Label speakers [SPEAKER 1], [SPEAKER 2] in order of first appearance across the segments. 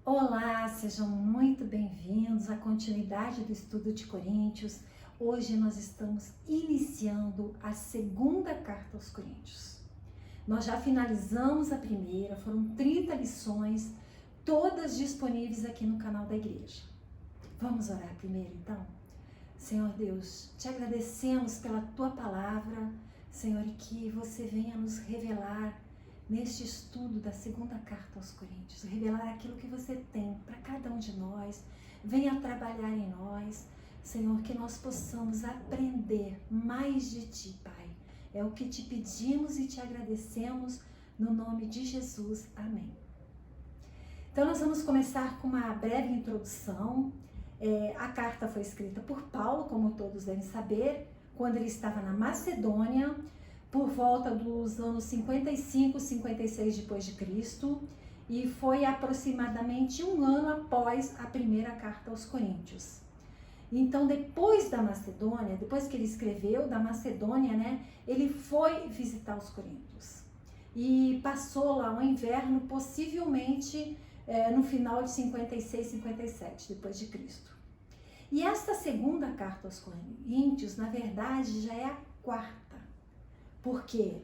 [SPEAKER 1] Olá, sejam muito bem-vindos à continuidade do estudo de Coríntios. Hoje nós estamos iniciando a segunda carta aos Coríntios. Nós já finalizamos a primeira, foram 30 lições, todas disponíveis aqui no canal da igreja. Vamos orar primeiro então? Senhor Deus, te agradecemos pela tua palavra, Senhor, e que você venha nos revelar neste estudo da segunda carta aos Coríntios, revelar aquilo que você tem para cada um de nós, venha trabalhar em nós, Senhor, que nós possamos aprender mais de Ti, Pai. É o que te pedimos e te agradecemos no nome de Jesus. Amém. Então nós vamos começar com uma breve introdução. A carta foi escrita por Paulo, como todos devem saber, quando ele estava na Macedônia, por volta dos anos 55, 56 depois de Cristo, e foi aproximadamente um ano após a primeira carta aos Coríntios. Então, depois da Macedônia, depois que ele escreveu da Macedônia, ele foi visitar os Coríntios e passou lá um inverno, possivelmente no final de 56, 57 depois de Cristo. E esta segunda carta aos Coríntios, na verdade, já é a quarta. Porque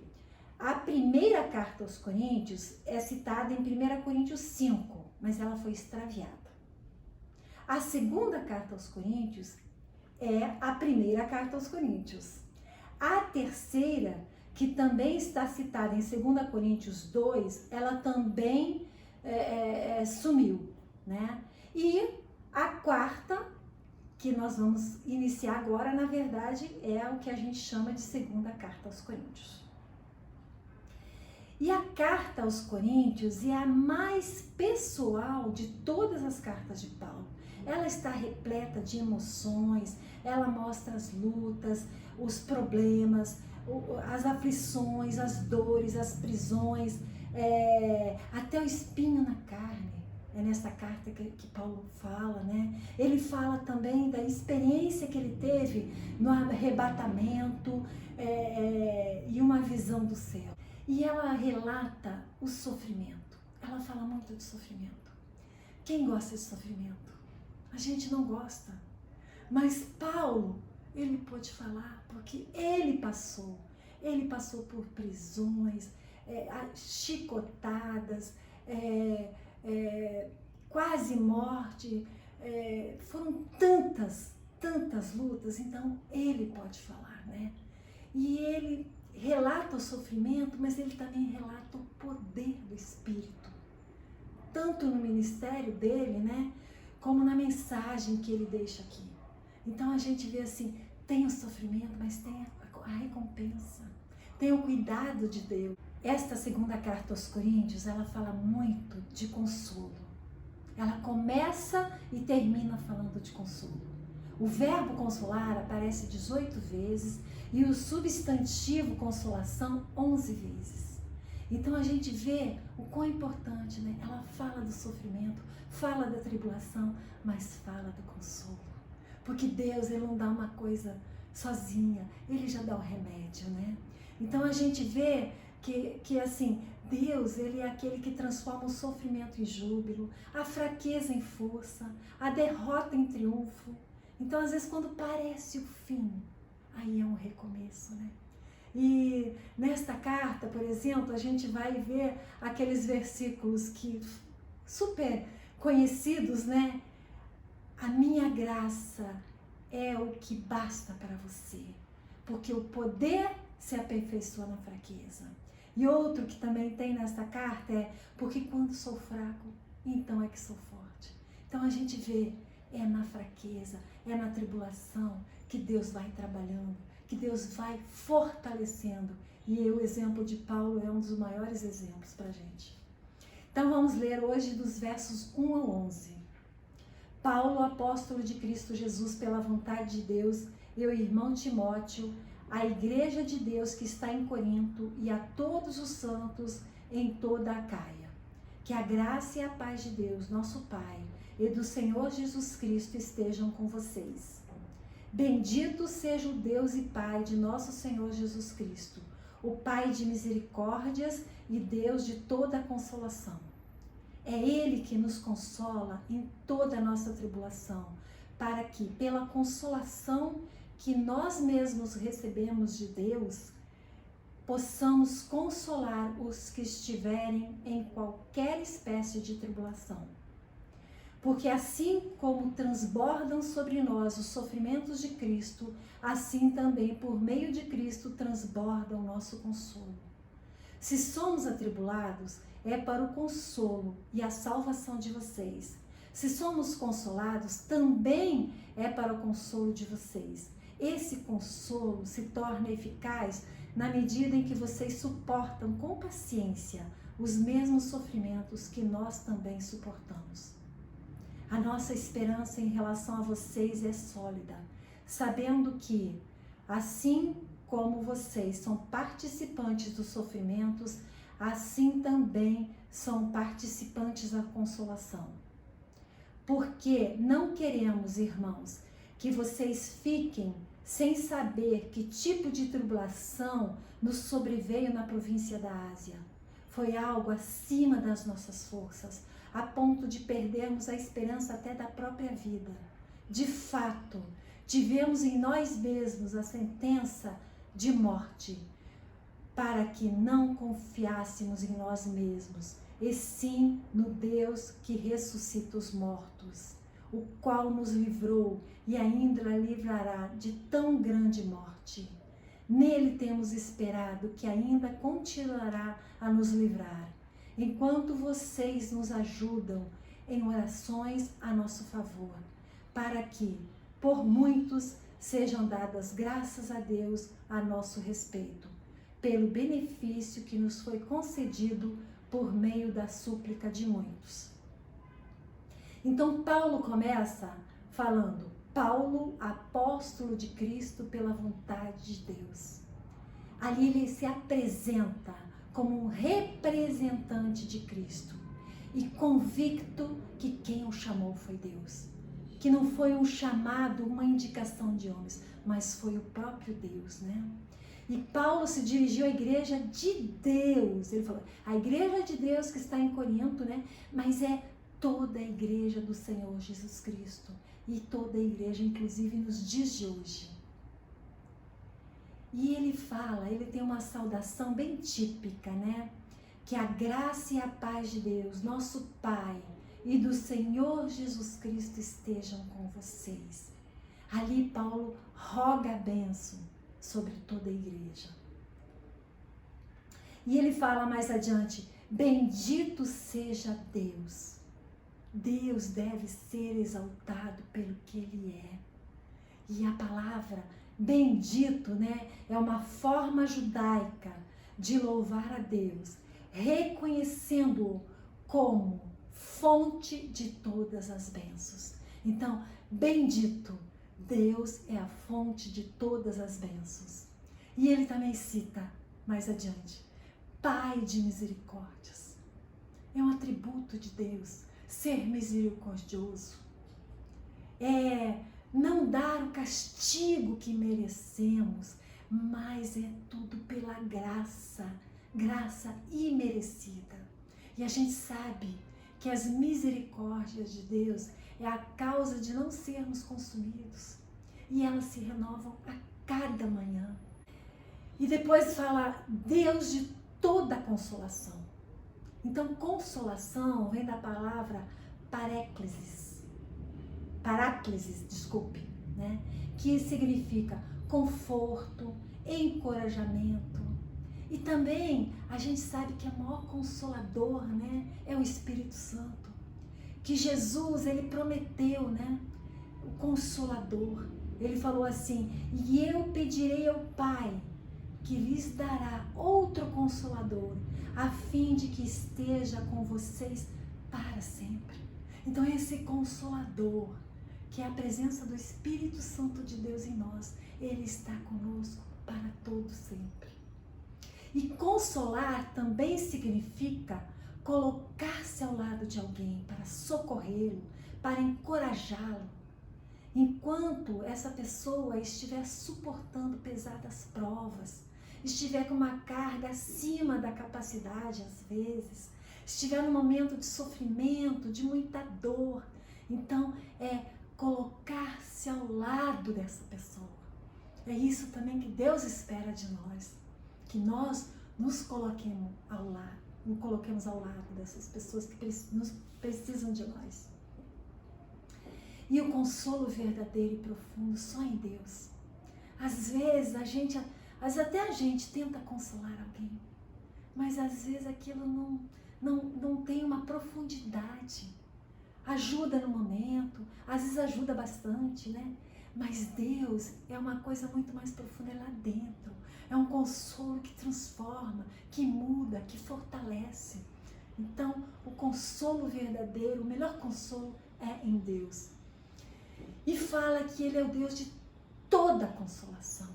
[SPEAKER 1] a primeira carta aos Coríntios é citada em 1 Coríntios 5, mas ela foi extraviada. A segunda carta aos Coríntios é a primeira carta aos Coríntios. A terceira, que também está citada em 2 Coríntios 2, ela também sumiu, né? E a quarta, que nós vamos iniciar agora, na verdade, é o que a gente chama de segunda carta aos Coríntios. E a carta aos Coríntios é a mais pessoal de todas as cartas de Paulo. Ela está repleta de emoções, ela mostra as lutas, os problemas, as aflições, as dores, as prisões, até o espinho na carne. É nessa carta que Paulo fala, né? Ele fala também da experiência que ele teve no arrebatamento e uma visão do céu. E ela relata o sofrimento. Ela fala muito de sofrimento. Quem gosta de sofrimento? A gente não gosta. Mas Paulo, ele pôde falar porque ele passou. Ele passou por prisões, chicotadas, quase morte, foram tantas lutas, então ele pode falar, né? E ele relata o sofrimento, mas ele também relata o poder do Espírito, tanto no ministério dele, né, como na mensagem que ele deixa aqui. Então a gente vê assim, tem o sofrimento, mas tem a recompensa, tem o cuidado de Deus. Esta segunda carta aos Coríntios, ela fala muito de consolo. Ela começa e termina falando de consolo. O verbo consolar aparece 18 vezes e o substantivo consolação 11 vezes. Então a gente vê o quão importante, né? Ela fala do sofrimento, fala da tribulação, mas fala do consolo. Porque Deus, ele não dá uma coisa sozinha, ele já dá o remédio, né? Então a gente vê que assim, Deus, ele é aquele que transforma o sofrimento em júbilo, a fraqueza em força, a derrota em triunfo. Então, às vezes, quando parece o fim, aí é um recomeço, né? E nesta carta, por exemplo, a gente vai ver aqueles versículos que super conhecidos, né? A minha graça é o que basta para você, porque o poder se aperfeiçoa na fraqueza. E outro que também tem nesta carta é porque quando sou fraco, então é que sou forte. Então a gente vê, é na fraqueza, é na tribulação que Deus vai trabalhando, que Deus vai fortalecendo. E o exemplo de Paulo é um dos maiores exemplos para a gente. Então vamos ler hoje dos versos 1 ao 11. Paulo, apóstolo de Cristo Jesus, pela vontade de Deus, e o irmão Timóteo, a igreja de Deus que está em Corinto e a todos os santos em toda a Caia. Que a graça e a paz de Deus, nosso Pai, e do Senhor Jesus Cristo estejam com vocês. Bendito seja o Deus e Pai de nosso Senhor Jesus Cristo, o Pai de misericórdias e Deus de toda consolação. É Ele que nos consola em toda a nossa tribulação, para que, pela consolação que nós mesmos recebemos de Deus, possamos consolar os que estiverem em qualquer espécie de tribulação. Porque assim como transbordam sobre nós os sofrimentos de Cristo, assim também por meio de Cristo transborda o nosso consolo. Se somos atribulados, é para o consolo e a salvação de vocês. Se somos consolados, também é para o consolo de vocês. Esse consolo se torna eficaz na medida em que vocês suportam com paciência os mesmos sofrimentos que nós também suportamos. A nossa esperança em relação a vocês é sólida, sabendo que, assim como vocês são participantes dos sofrimentos, assim também são participantes da consolação. Porque não queremos, irmãos, que vocês fiquem sem saber que tipo de tribulação nos sobreveio na província da Ásia. Foi algo acima das nossas forças, a ponto de perdermos a esperança até da própria vida. De fato, tivemos em nós mesmos a sentença de morte, para que não confiássemos em nós mesmos, e sim no Deus que ressuscita os mortos, o qual nos livrou e ainda livrará de tão grande morte. Nele temos esperado que ainda continuará a nos livrar, enquanto vocês nos ajudam em orações a nosso favor, para que, por muitos, sejam dadas graças a Deus a nosso respeito, pelo benefício que nos foi concedido por meio da súplica de muitos. Então Paulo começa falando: Paulo, apóstolo de Cristo pela vontade de Deus. Ali ele se apresenta como um representante de Cristo e convicto que quem o chamou foi Deus. Que não foi um chamado, uma indicação de homens, mas foi o próprio Deus, né? E Paulo se dirigiu à igreja de Deus. Ele falou, a igreja de Deus que está em Corinto, né? Mas é toda a igreja do Senhor Jesus Cristo. E toda a igreja, inclusive nos dias de hoje. E ele fala, ele tem uma saudação bem típica, né? Que a graça e a paz de Deus, nosso Pai, e do Senhor Jesus Cristo estejam com vocês. Ali Paulo roga a bênção sobre toda a igreja. E ele fala mais adiante, bendito seja Deus. Deus deve ser exaltado pelo que Ele é. E a palavra bendito, né, é uma forma judaica de louvar a Deus, reconhecendo-o como fonte de todas as bênçãos. Então, bendito, Deus é a fonte de todas as bênçãos. E ele também cita mais adiante, Pai de misericórdias. É um atributo de Deus, ser misericordioso. É não dar o castigo que merecemos, mas é tudo pela graça, graça imerecida. E a gente sabe que as misericórdias de Deus é a causa de não sermos consumidos. E elas se renovam a cada manhã. E depois fala Deus de toda consolação. Então, consolação vem da palavra paráclesis, né? Que significa conforto, encorajamento. E também a gente sabe que o maior consolador, né, é o Espírito Santo. Que Jesus, ele prometeu, né, o Consolador. Ele falou assim, e eu pedirei ao Pai que lhes dará outro Consolador, a fim de que esteja com vocês para sempre. Então esse Consolador, que é a presença do Espírito Santo de Deus em nós, ele está conosco para todo sempre. E consolar também significa colocar-se ao lado de alguém para socorrê-lo, para encorajá-lo. Enquanto essa pessoa estiver suportando pesadas provas, estiver com uma carga acima da capacidade às vezes, estiver num momento de sofrimento, de muita dor, então colocar-se ao lado dessa pessoa. É isso também que Deus espera de nós, que nós nos coloquemos ao lado dessas pessoas que precisam de nós. E o consolo verdadeiro e profundo só em Deus. Às vezes até a gente tenta consolar alguém, mas às vezes aquilo não tem uma profundidade. Ajuda no momento, às vezes ajuda bastante, né? Mas Deus é uma coisa muito mais profunda, é lá dentro. É um consolo que transforma, que muda, que fortalece. Então, o consolo verdadeiro, o melhor consolo é em Deus. E fala que Ele é o Deus de toda consolação.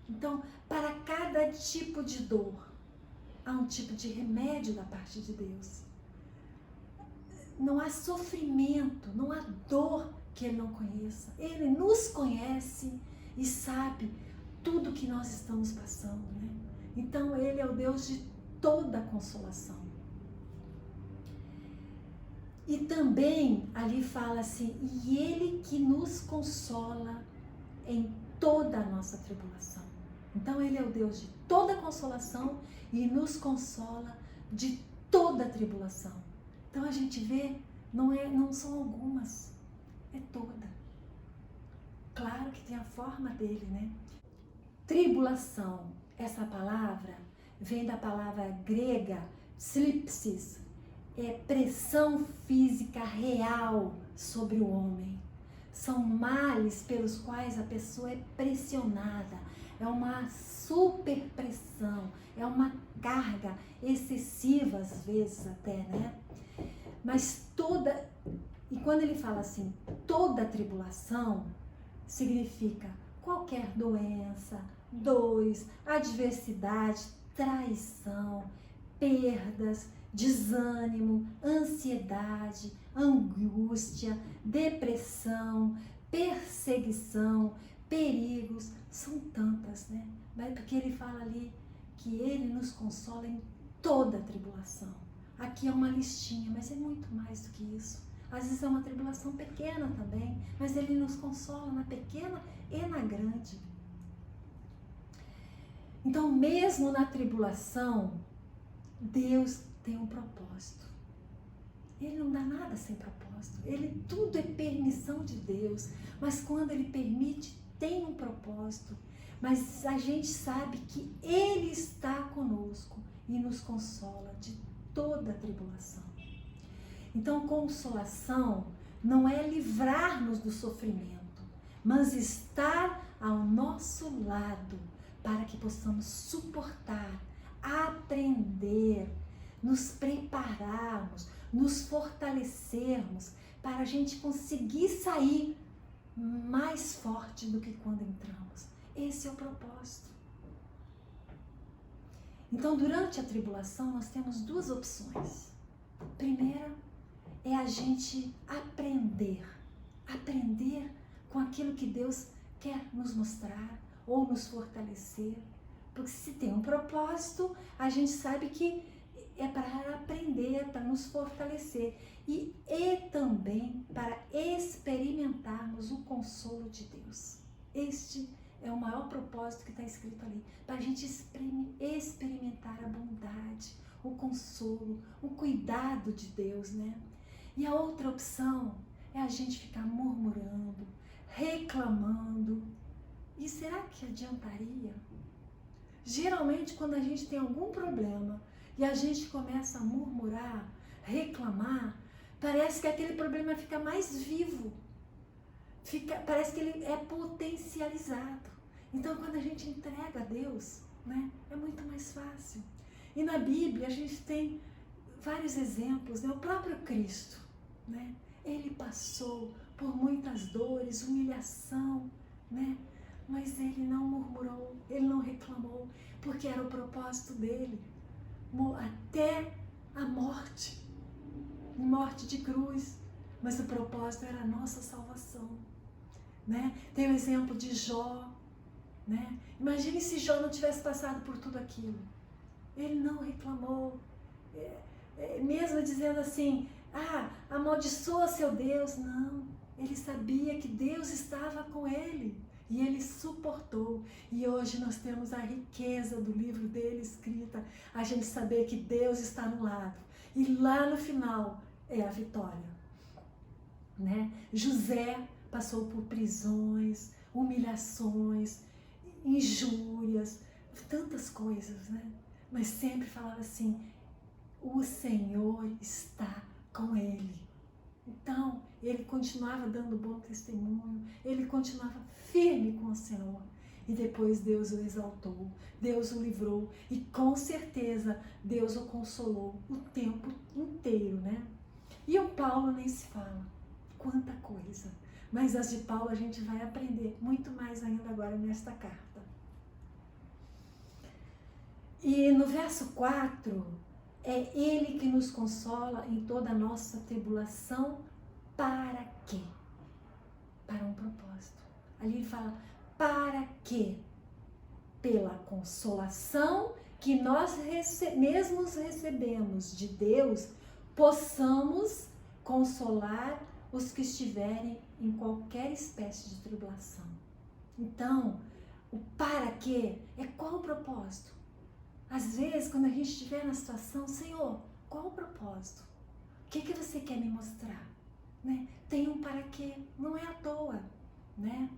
[SPEAKER 1] Então, para cada tipo de dor, há um tipo de remédio da parte de Deus. Não há sofrimento, não há dor que Ele não conheça. Ele nos conhece e sabe tudo que nós estamos passando, né? Então, Ele é o Deus de toda consolação. E também ali fala assim, e Ele que nos consola em toda a nossa tribulação. Então, Ele é o Deus de toda consolação e nos consola de toda tribulação. Então, a gente vê, não são algumas, é toda. Claro que tem a forma dele, né? Tribulação, essa palavra vem da palavra grega slipsis, é pressão física real sobre o homem. São males pelos quais a pessoa é pressionada, é uma superpressão, é uma carga excessiva às vezes até, né? Mas e quando ele fala assim, toda tribulação, significa qualquer doença, dores, adversidade, traição, perdas, desânimo, ansiedade, angústia, depressão, perseguição, perigos, são tantas, né? Porque ele fala ali que Ele nos consola em toda tribulação. Aqui é uma listinha, mas é muito mais do que isso. Às vezes é uma tribulação pequena também, mas Ele nos consola na pequena e na grande. Então, mesmo na tribulação, Deus tem um propósito. Ele não dá nada sem propósito. Tudo é permissão de Deus, mas quando Ele permite, tem um propósito. Mas a gente sabe que Ele está conosco e nos consola de toda a tribulação. Então, consolação não é livrar-nos do sofrimento, mas estar ao nosso lado para que possamos suportar, aprender, nos prepararmos, nos fortalecermos para a gente conseguir sair mais forte do que quando entramos. Esse é o propósito. Então, durante a tribulação, nós temos duas opções. Primeira é a gente aprender com aquilo que Deus quer nos mostrar ou nos fortalecer. Porque se tem um propósito, a gente sabe que é para aprender, para nos fortalecer e também para experimentarmos o consolo de Deus. Este é o maior propósito que está escrito ali, para a gente experimentar a bondade, o consolo, o cuidado de Deus, né? E a outra opção é a gente ficar murmurando, reclamando. E será que adiantaria? Geralmente, quando a gente tem algum problema e a gente começa a murmurar, reclamar, parece que aquele problema fica mais vivo. Parece que ele é potencializado. Então, quando a gente entrega a Deus, né, é muito mais fácil. E na Bíblia a gente tem vários exemplos, né? O próprio Cristo, né? Ele passou por muitas dores, humilhação, né? Mas ele não murmurou, ele não reclamou, porque era o propósito dele, até a morte de cruz, mas o propósito era a nossa salvação, né? Tem o exemplo de Jó, né? Imagine se Jó não tivesse passado por tudo aquilo, ele não reclamou, mesmo dizendo assim, amaldiçoa seu Deus. Não, ele sabia que Deus estava com ele e ele suportou. E hoje nós temos a riqueza do livro dele escrita, a gente saber que Deus está no lado e lá no final é a vitória, né? José passou por prisões, humilhações, injúrias, tantas coisas, né? Mas sempre falava assim, o Senhor está com ele. Então, ele continuava dando bom testemunho, ele continuava firme com o Senhor. E depois Deus o exaltou, Deus o livrou e com certeza Deus o consolou o tempo inteiro, né? E o Paulo nem se fala, quanta coisa. Mas as de Paulo a gente vai aprender muito mais ainda agora nesta carta. E no verso 4, é ele que nos consola em toda a nossa tribulação. Para quê? Para um propósito. Ali ele fala, para quê? Pela consolação que nós mesmos recebemos de Deus, possamos consolar os que estiverem em qualquer espécie de tribulação. Então, o para quê é qual o propósito? Às vezes, quando a gente estiver na situação, Senhor, qual o propósito? O que você quer me mostrar? Né? Tem um para quê, não é à toa, né?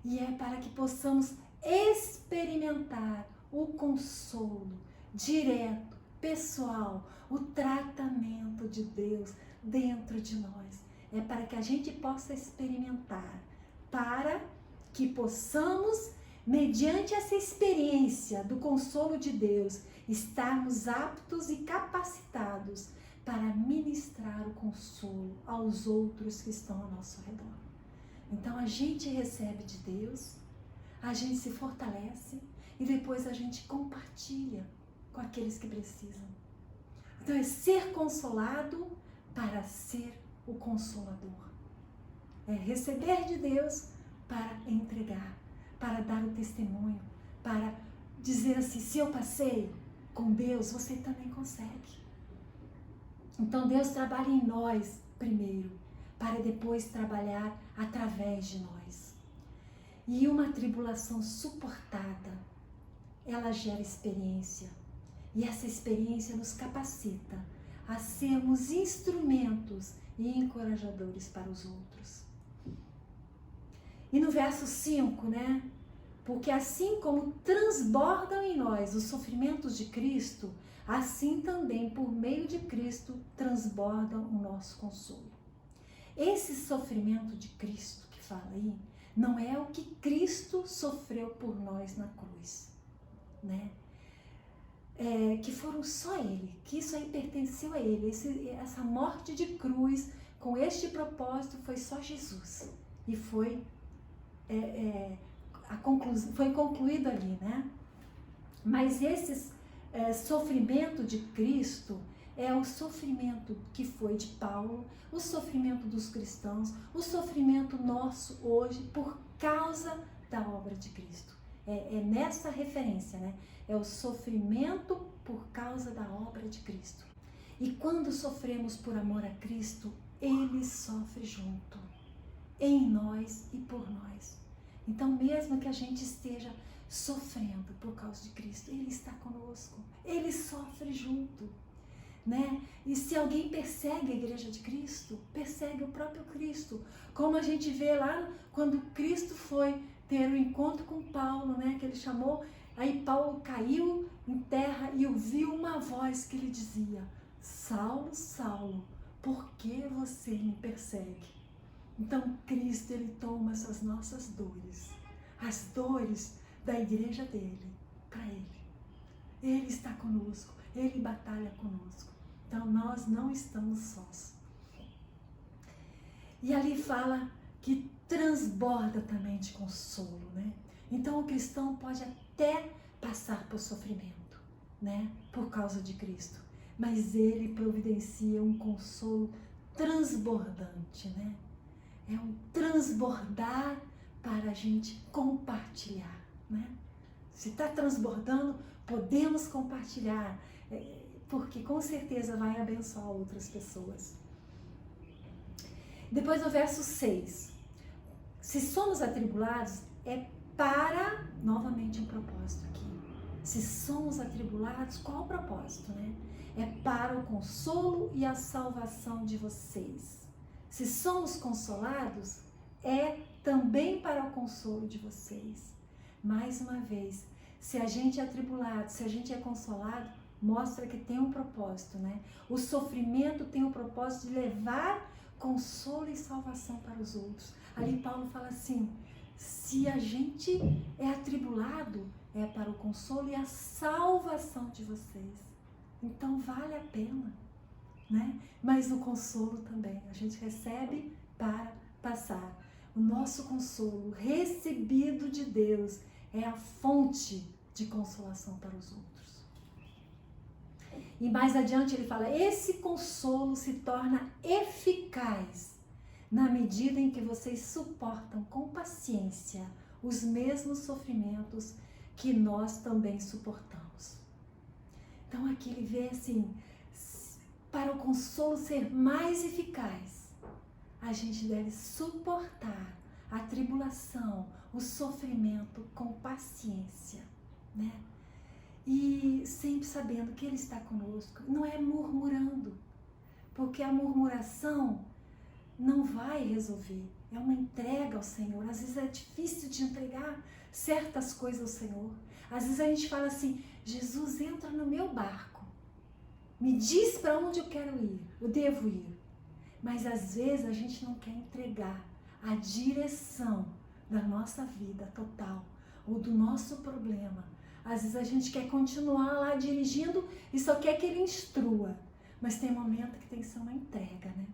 [SPEAKER 1] E é para que possamos experimentar o consolo direto, pessoal, o tratamento de Deus dentro de nós. É para que a gente possa experimentar, para que possamos, mediante essa experiência do consolo de Deus, estarmos aptos e capacitados para ministrar o consolo aos outros que estão ao nosso redor. Então a gente recebe de Deus, a gente se fortalece e depois a gente compartilha com aqueles que precisam. Então é ser consolado para ser o consolador. É receber de Deus para entregar, para dar o testemunho, para dizer assim, se eu passei com Deus, você também consegue. Então Deus trabalha em nós primeiro, para depois trabalhar através de nós. E uma tribulação suportada, ela gera experiência. E essa experiência nos capacita a sermos instrumentos e encorajadores para os outros. E no verso 5, né? Porque assim como transbordam em nós os sofrimentos de Cristo, assim também por meio de Cristo transbordam o nosso consolo. Esse sofrimento de Cristo que fala aí, não é o que Cristo sofreu por nós na cruz, né? Que foram só Ele, que isso aí pertenceu a Ele, essa morte de cruz com este propósito foi só Jesus e foi foi concluído ali, né? Mas esse sofrimento de Cristo é o sofrimento que foi de Paulo, o sofrimento dos cristãos, o sofrimento nosso hoje por causa da obra de Cristo. É nessa referência, né? É o sofrimento por causa da obra de Cristo. E quando sofremos por amor a Cristo, Ele sofre junto, em nós e por nós. Então, mesmo que a gente esteja sofrendo por causa de Cristo, Ele está conosco, Ele sofre junto, né? E se alguém persegue a igreja de Cristo, persegue o próprio Cristo, como a gente vê lá quando Cristo foi ter um encontro com Paulo, né? Que ele chamou, aí Paulo caiu em terra e ouviu uma voz que lhe dizia: Saulo, Saulo, por que você me persegue? Então Cristo, Ele toma essas nossas dores, as dores da igreja dele, para Ele. Ele está conosco, Ele batalha conosco. Então nós não estamos sós. E ali fala que transborda também de consolo, né? Então o cristão pode até passar por sofrimento, né? Por causa de Cristo. Mas Ele providencia um consolo transbordante, né? É um transbordar para a gente compartilhar, né? Se está transbordando, podemos compartilhar. porque com certeza vai abençoar outras pessoas. Depois no verso 6, se somos atribulados, é para, novamente um propósito aqui. Se somos atribulados, qual o propósito, né? É para o consolo e a salvação de vocês. Se somos consolados, é também para o consolo de vocês. Mais uma vez, se a gente é atribulado, se a gente é consolado, mostra que tem um propósito, né? O sofrimento tem o propósito de levar consolo e salvação para os outros. Ali Paulo fala assim, se a gente é atribulado, é para o consolo e a salvação de vocês. Então vale a pena, né? Mas o consolo também, a gente recebe para passar. O nosso consolo recebido de Deus é a fonte de consolação para os outros. E mais adiante ele fala, esse consolo se torna eficaz na medida em que vocês suportam com paciência os mesmos sofrimentos que nós também suportamos. Então aqui ele vê assim, para o consolo ser mais eficaz, a gente deve suportar a tribulação, o sofrimento com paciência, né? E sempre sabendo que Ele está conosco, não é murmurando, porque a murmuração não vai resolver, é uma entrega ao Senhor. Às vezes é difícil de entregar certas coisas ao Senhor. Às vezes a gente fala assim, Jesus, entra no meu barco, me diz para onde eu quero ir, eu devo ir. Mas às vezes a gente não quer entregar a direção da nossa vida total, ou do nosso problema. Às vezes a gente quer continuar lá dirigindo e só quer que Ele instrua. Mas tem momento que tem que ser uma entrega, né?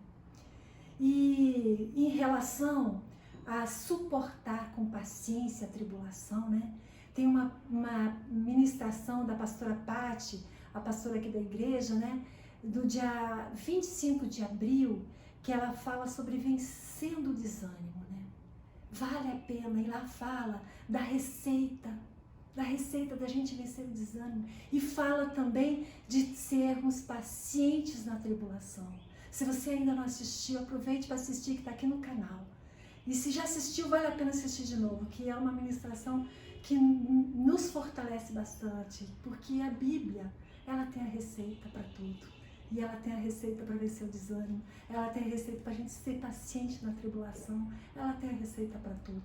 [SPEAKER 1] E em relação a suportar com paciência a tribulação, né? Tem uma ministração da pastora Patti, a pastora aqui da igreja, né? Do dia 25 de abril, que ela fala sobre vencendo o desânimo, né? Vale a pena, e lá fala da receita da gente vencer o desânimo. E fala também de sermos pacientes na tribulação. Se você ainda não assistiu, aproveite para assistir, que está aqui no canal. E se já assistiu, vale a pena assistir de novo, que é uma ministração que nos fortalece bastante, porque a Bíblia, ela tem a receita para tudo. E ela tem a receita para vencer o desânimo, ela tem a receita para a gente ser paciente na tribulação, ela tem a receita para tudo.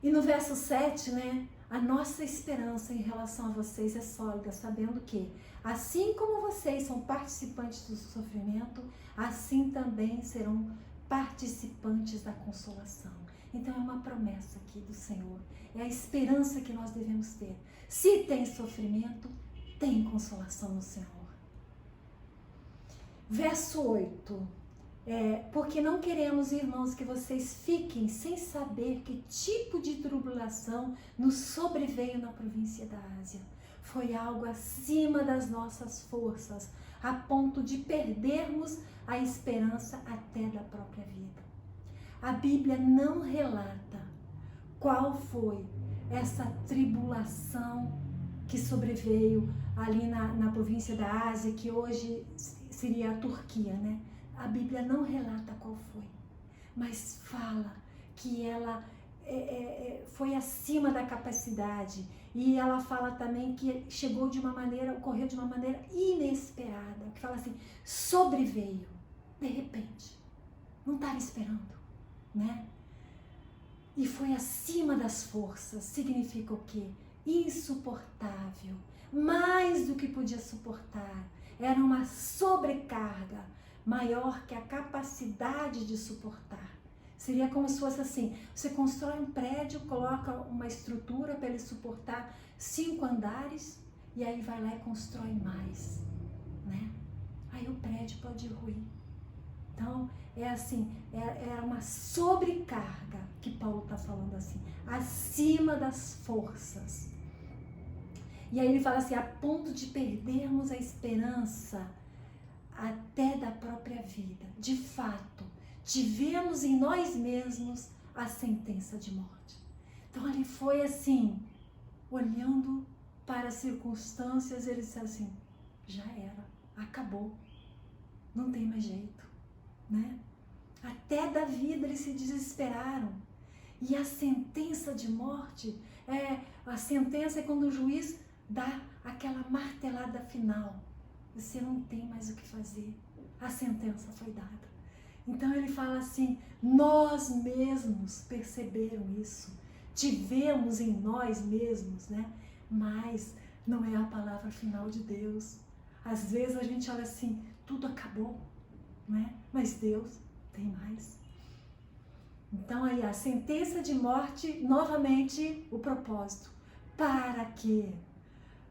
[SPEAKER 1] E no verso 7, né, a nossa esperança em relação a vocês é sólida, sabendo que, assim como vocês são participantes do sofrimento, assim também serão participantes da consolação. Então é uma promessa aqui do Senhor, é a esperança que nós devemos ter. Se tem sofrimento, tem consolação no Senhor. Verso 8. Porque não queremos, irmãos, que vocês fiquem sem saber que tipo de tribulação nos sobreveio na província da Ásia. Foi algo acima das nossas forças, a ponto de perdermos a esperança até da própria vida. A Bíblia não relata qual foi essa tribulação que sobreveio ali na província da Ásia, que hoje seria a Turquia, né? A Bíblia não relata qual foi, mas fala que ela foi acima da capacidade, e ela fala também que chegou de uma maneira, ocorreu de uma maneira inesperada, que fala assim, sobreveio, de repente, não estava esperando, né? E foi acima das forças, significa o quê? Insuportável, mais do que podia suportar, era uma sobrecarga, maior que a capacidade de suportar. Seria como se fosse assim, você constrói um prédio, coloca uma estrutura para ele suportar 5 andares, e aí vai lá e constrói mais, né? Aí o prédio pode ruir. Então, é assim, é uma sobrecarga que Paulo está falando assim, acima das forças. E aí ele fala assim, a ponto de perdermos a esperança até da própria vida. De fato, tivemos em nós mesmos a sentença de morte. Então ele foi assim, olhando para as circunstâncias, ele disse assim, já era, acabou, não tem mais jeito, né? Até da vida eles se desesperaram. E a sentença de morte, a sentença é quando o juiz dá aquela martelada final. Você não tem mais o que fazer. A sentença foi dada. Então ele fala assim, nós mesmos perceberam isso. Tivemos em nós mesmos, né? Mas não é a palavra final de Deus. Às vezes a gente olha assim, tudo acabou, né? Mas Deus tem mais. Então aí a sentença de morte, novamente o propósito. Para quê?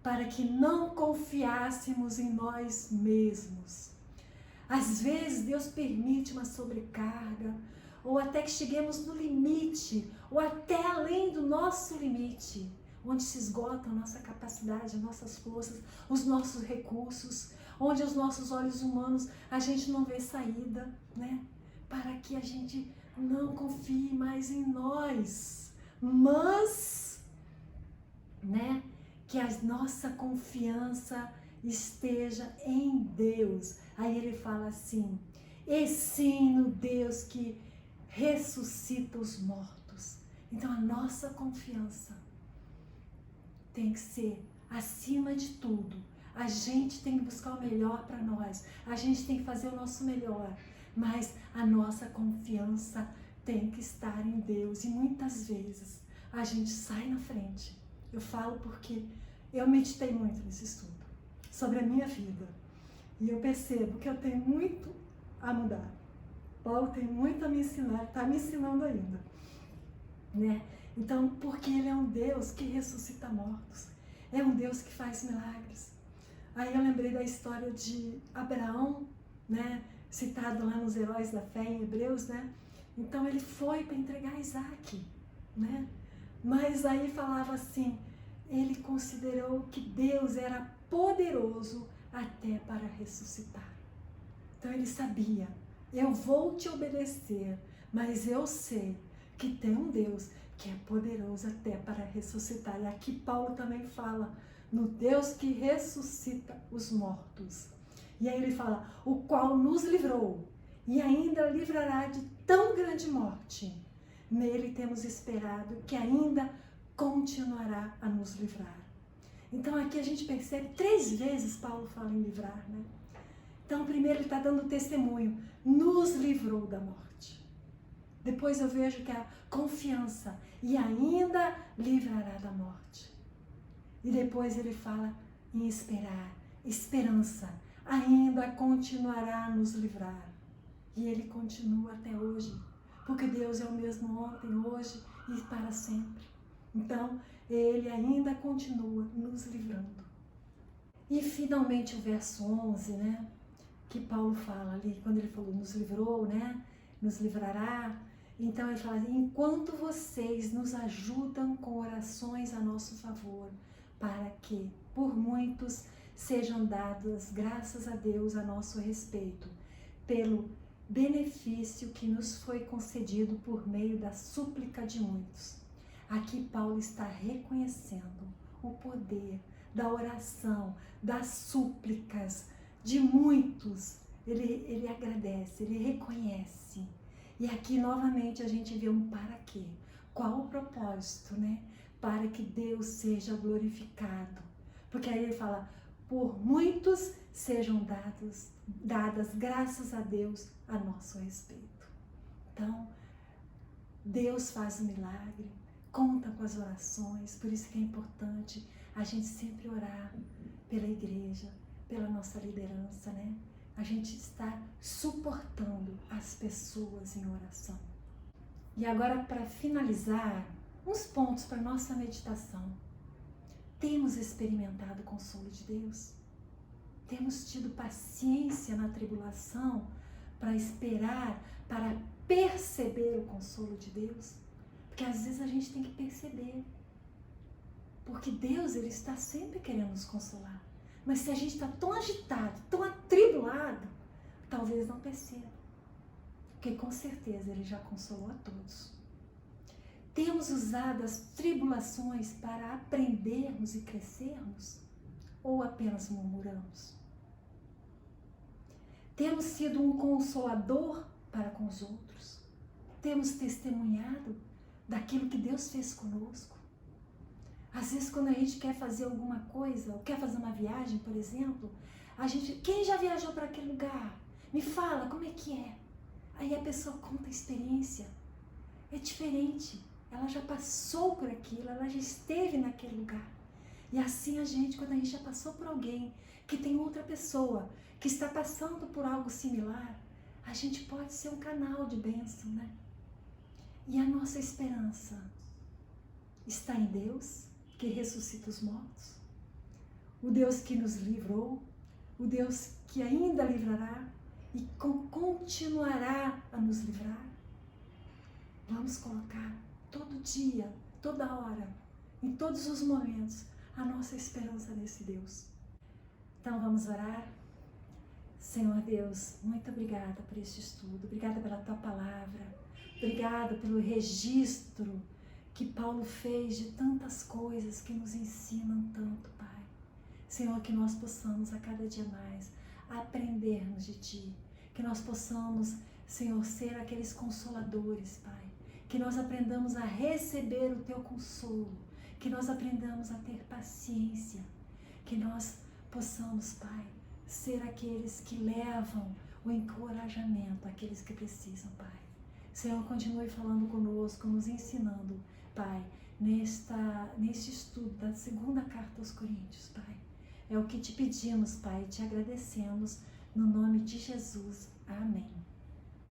[SPEAKER 1] Para que não confiássemos em nós mesmos. Às vezes Deus permite uma sobrecarga, ou até que cheguemos no limite, ou até além do nosso limite, onde se esgota a nossa capacidade, as nossas forças, os nossos recursos, onde os nossos olhos humanos a gente não vê saída, né? Para que a gente não confie mais em nós, mas, né, que a nossa confiança esteja em Deus. Aí ele fala assim, e sim no Deus que ressuscita os mortos. Então a nossa confiança tem que ser acima de tudo. A gente tem que buscar o melhor para nós, a gente tem que fazer o nosso melhor, mas a nossa confiança tem que estar em Deus. E muitas vezes a gente sai na frente. Eu falo porque eu meditei muito nesse estudo sobre a minha vida. E eu percebo que eu tenho muito a mudar. Paulo tem muito a me ensinar, está me ensinando ainda, né? Então, porque ele é um Deus que ressuscita mortos. É um Deus que faz milagres. Aí eu lembrei da história de Abraão, né? Citado lá nos Heróis da Fé em Hebreus, né? Então ele foi para entregar Isaac, né? Mas aí falava assim, ele considerou que Deus era poderoso até para ressuscitar. Então ele sabia, eu vou te obedecer, mas eu sei que tem um Deus que é poderoso até para ressuscitar. E aqui Paulo também fala no Deus que ressuscita os mortos. E aí ele fala, o qual nos livrou e ainda livrará de tão grande morte. Nele temos esperado que ainda continuará a nos livrar. Então aqui a gente percebe, 3 vezes Paulo fala em livrar, né? Então primeiro ele está dando testemunho, nos livrou da morte. Depois eu vejo que a confiança, e ainda livrará da morte. E depois ele fala em esperar, esperança, ainda continuará a nos livrar. E ele continua até hoje, porque Deus é o mesmo ontem, hoje e para sempre. Então, ele ainda continua nos livrando. E finalmente o verso 11, né, que Paulo fala ali, quando ele falou nos livrou, né, nos livrará. Então ele fala, enquanto vocês nos ajudam com orações a nosso favor, para que, por muitos, sejam dadas graças a Deus a nosso respeito, pelo benefício que nos foi concedido por meio da súplica de muitos. Aqui Paulo está reconhecendo o poder da oração, das súplicas de muitos. Ele agradece, ele reconhece. E aqui novamente a gente vê um para quê. Qual o propósito, né? Para que Deus seja glorificado. Porque aí ele fala, por muitos sejam dadas graças a Deus a nosso respeito. Então, Deus faz o milagre, conta com as orações, por isso que é importante a gente sempre orar pela igreja, pela nossa liderança, né? A gente está suportando as pessoas em oração. E agora, para finalizar, uns pontos para nossa meditação. Temos experimentado o consolo de Deus? Temos tido paciência na tribulação para esperar, para perceber o consolo de Deus? Porque às vezes a gente tem que perceber. Porque Deus, ele está sempre querendo nos consolar. Mas se a gente está tão agitado, tão atribulado, talvez não perceba. Porque com certeza ele já consolou a todos. Temos usado as tribulações para aprendermos e crescermos? Ou apenas murmuramos? Temos sido um consolador para com os outros? Temos testemunhado daquilo que Deus fez conosco? Às vezes, quando a gente quer fazer alguma coisa, ou quer fazer uma viagem, por exemplo, quem já viajou para aquele lugar? Me fala, como é que é? Aí a pessoa conta a experiência. É diferente. Ela já passou por aquilo, ela já esteve naquele lugar. E assim quando a gente já passou por alguém, que tem outra pessoa, que está passando por algo similar, a gente pode ser um canal de bênção, né? E a nossa esperança está em Deus, que ressuscita os mortos, o Deus que nos livrou, o Deus que ainda livrará e continuará a nos livrar. Vamos colocar todo dia, toda hora, em todos os momentos, a nossa esperança nesse Deus. Então vamos orar. Senhor Deus, muito obrigada por este estudo, obrigada pela tua palavra, obrigada pelo registro que Paulo fez de tantas coisas que nos ensinam tanto, Pai. Senhor, que nós possamos a cada dia mais aprendermos de Ti, que nós possamos, Senhor, ser aqueles consoladores, Pai, que nós aprendamos a receber o Teu consolo, que nós aprendamos a ter paciência, que nós possamos, Pai, ser aqueles que levam o encorajamento àqueles que precisam, Pai. Senhor, continue falando conosco, nos ensinando, Pai, neste estudo da segunda carta aos Coríntios, Pai. É o que te pedimos, Pai, te agradecemos, no nome de Jesus. Amém.